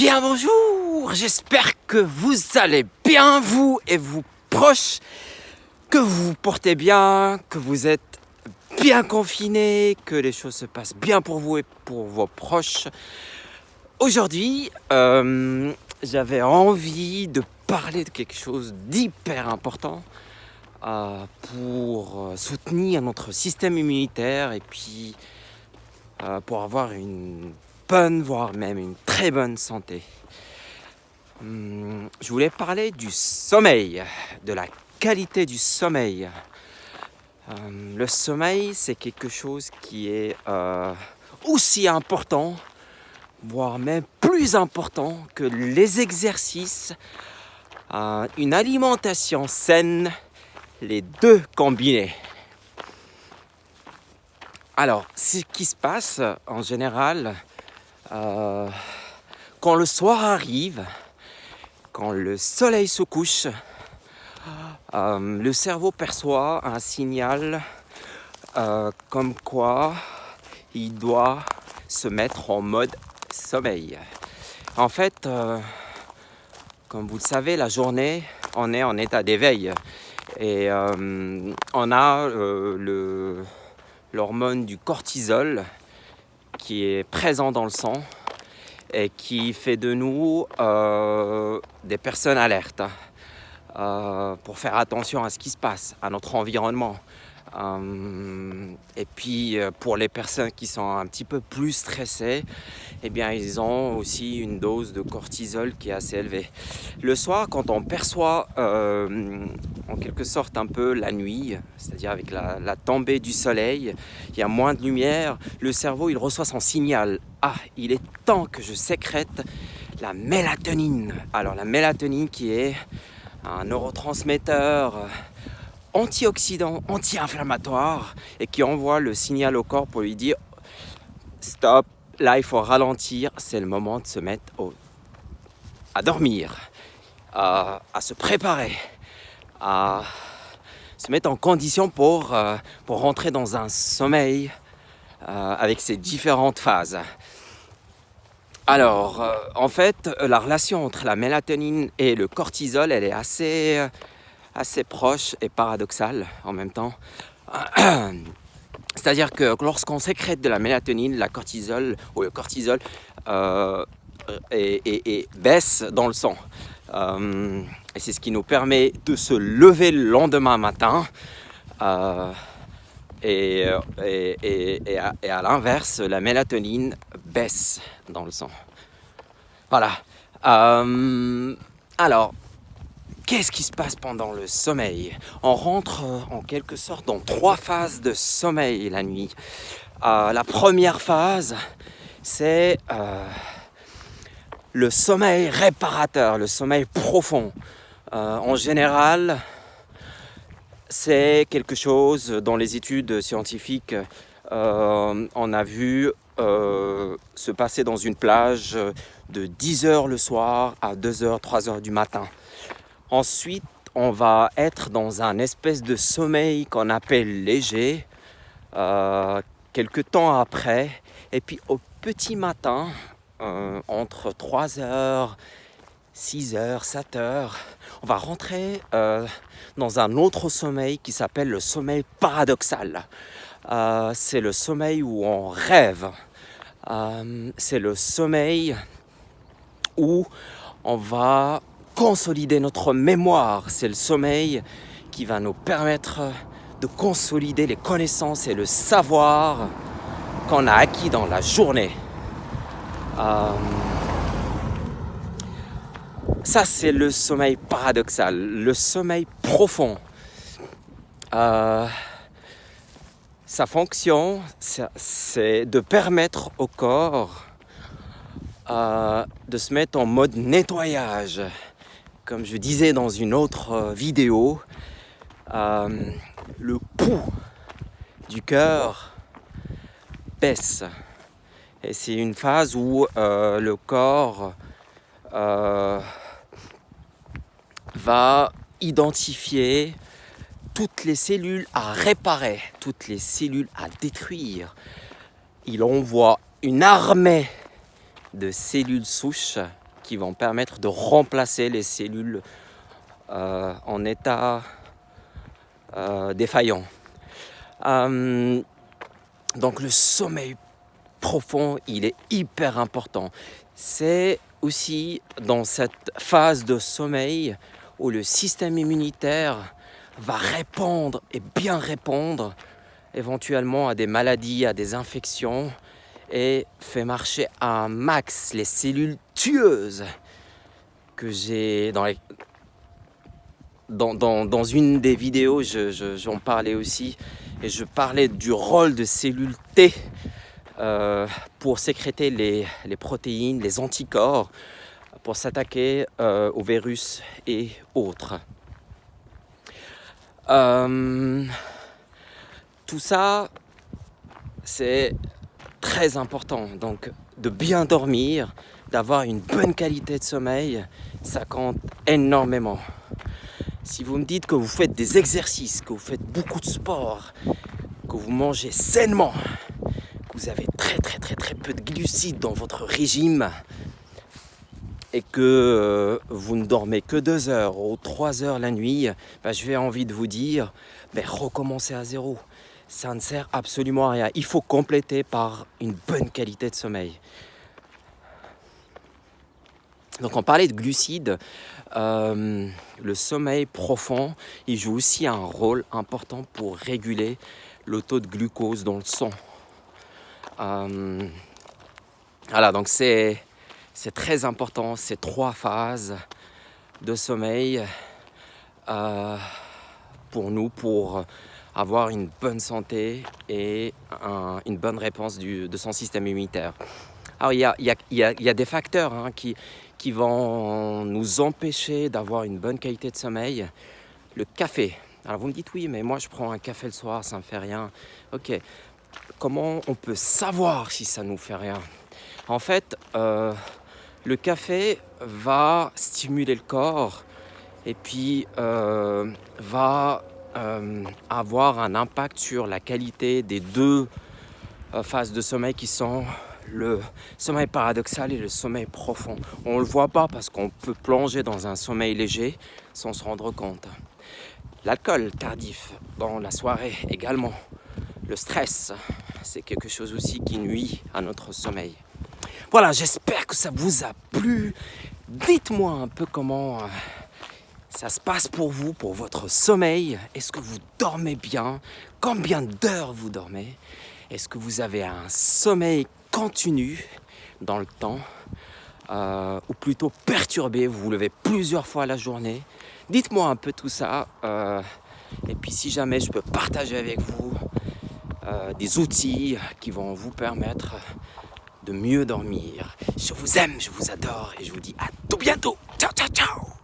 Bien bonjour, j'espère que vous allez bien, vous et vos proches, que vous vous portez bien, que vous êtes bien confinés, que les choses se passent bien pour vous et pour vos proches. Aujourd'hui, j'avais envie de parler de quelque chose d'hyper important pour soutenir notre système immunitaire et puis pour avoir une bonne, voire même une très bonne santé. Je voulais parler du sommeil, de la qualité du sommeil. Le sommeil, c'est quelque chose qui est aussi important, voire même plus important que les exercices, une alimentation saine, les deux combinés. Alors, ce qui se passe en général, quand le soir arrive, quand le soleil se couche, le cerveau perçoit un signal comme quoi il doit se mettre en mode sommeil. En fait, comme vous le savez, la journée, on est en état d'éveil et on a l'hormone du cortisol qui est présent dans le sang et qui fait de nous des personnes alertes pour faire attention à ce qui se passe, à notre environnement. Et puis pour les personnes qui sont un petit peu plus stressées, eh bien ils ont aussi une dose de cortisol qui est assez élevée. Le soir, quand on perçoit en quelque sorte un peu la nuit, c'est-à-dire avec la tombée du soleil, il y a moins de lumière, le cerveau il reçoit son signal. Ah, il est temps que je sécrète la mélatonine. Alors la mélatonine qui est un neurotransmetteur antioxydant, anti-inflammatoire et qui envoie le signal au corps pour lui dire stop, là il faut ralentir, c'est le moment de se mettre à dormir, à se préparer, à se mettre en condition pour rentrer dans un sommeil avec ses différentes phases. Alors, en fait, la relation entre la mélatonine et le cortisol, elle est assez proche et paradoxale en même temps. C'est-à-dire que lorsqu'on sécrète de la mélatonine, le cortisol baisse dans le sang. Et c'est ce qui nous permet de se lever le lendemain matin. Et à l'inverse, la mélatonine baisse dans le sang. Voilà. Alors, qu'est-ce qui se passe pendant le sommeil? On rentre en quelque sorte dans 3 phases de sommeil la nuit. La première phase, c'est le sommeil réparateur, le sommeil profond. En général, c'est quelque chose dans les études scientifiques, on a vu se passer dans une plage de 10h le soir à 2h, 3h du matin. Ensuite, on va être dans un espèce de sommeil qu'on appelle léger, quelques temps après. Et puis au petit matin, entre 3h, 6h, 7h, on va rentrer dans un autre sommeil qui s'appelle le sommeil paradoxal. C'est le sommeil où on rêve. C'est le sommeil où on va consolider notre mémoire. C'est le sommeil qui va nous permettre de consolider les connaissances et le savoir qu'on a acquis dans la journée. Ça, c'est le sommeil paradoxal, le sommeil profond. Sa fonction, c'est de permettre au corps de se mettre en mode nettoyage. Comme je disais dans une autre vidéo, le pouls du cœur baisse. Et c'est une phase où le corps va identifier toutes les cellules à réparer, toutes les cellules à détruire. Il envoie une armée de cellules souches qui vont permettre de remplacer les cellules en état défaillant. Donc le sommeil profond, il est hyper important. C'est aussi dans cette phase de sommeil où le système immunitaire va répondre et bien répondre éventuellement à des maladies, à des infections et fait marcher à un max les cellules tueuses que j'ai dans une des vidéos, j'en parlais aussi et je parlais du rôle de cellules T pour sécréter les protéines, les anticorps, pour s'attaquer aux virus et autres. Tout ça, c'est très important. Donc, de bien dormir, d'avoir une bonne qualité de sommeil, ça compte énormément. Si vous me dites que vous faites des exercices, que vous faites beaucoup de sport, que vous mangez sainement, que vous avez très peu de glucides dans votre régime et que vous ne dormez que 2 heures ou 3 heures la nuit, je vais envie de vous dire, recommencez à zéro. Ça ne sert absolument à rien. Il faut compléter par une bonne qualité de sommeil. Donc on parlait de glucides, le sommeil profond, il joue aussi un rôle important pour réguler le taux de glucose dans le sang. Voilà, donc c'est très important, ces 3 phases de sommeil pour nous, pour avoir une bonne santé et une bonne réponse de son système immunitaire. Alors il y a des facteurs qui vont nous empêcher d'avoir une bonne qualité de sommeil. Le café. Alors vous me dites oui, mais moi je prends un café le soir, ça ne me fait rien. Ok, comment on peut savoir si ça ne nous fait rien? En fait, le café va stimuler le corps et puis va avoir un impact sur la qualité des 2 phases de sommeil qui sont le sommeil paradoxal et le sommeil profond. On ne le voit pas parce qu'on peut plonger dans un sommeil léger sans se rendre compte. L'alcool tardif dans la soirée également. Le stress, c'est quelque chose aussi qui nuit à notre sommeil. Voilà, j'espère que ça vous a plu. Dites-moi un peu comment ça se passe pour vous, pour votre sommeil. Est-ce que vous dormez bien? Combien d'heures vous dormez? Est-ce que vous avez un sommeil continu dans le temps ou plutôt perturbé, vous vous levez plusieurs fois la journée? Dites-moi un peu tout ça et puis si jamais je peux partager avec vous des outils qui vont vous permettre de mieux dormir. Je vous aime, je vous adore et je vous dis à tout bientôt. Ciao, ciao, ciao!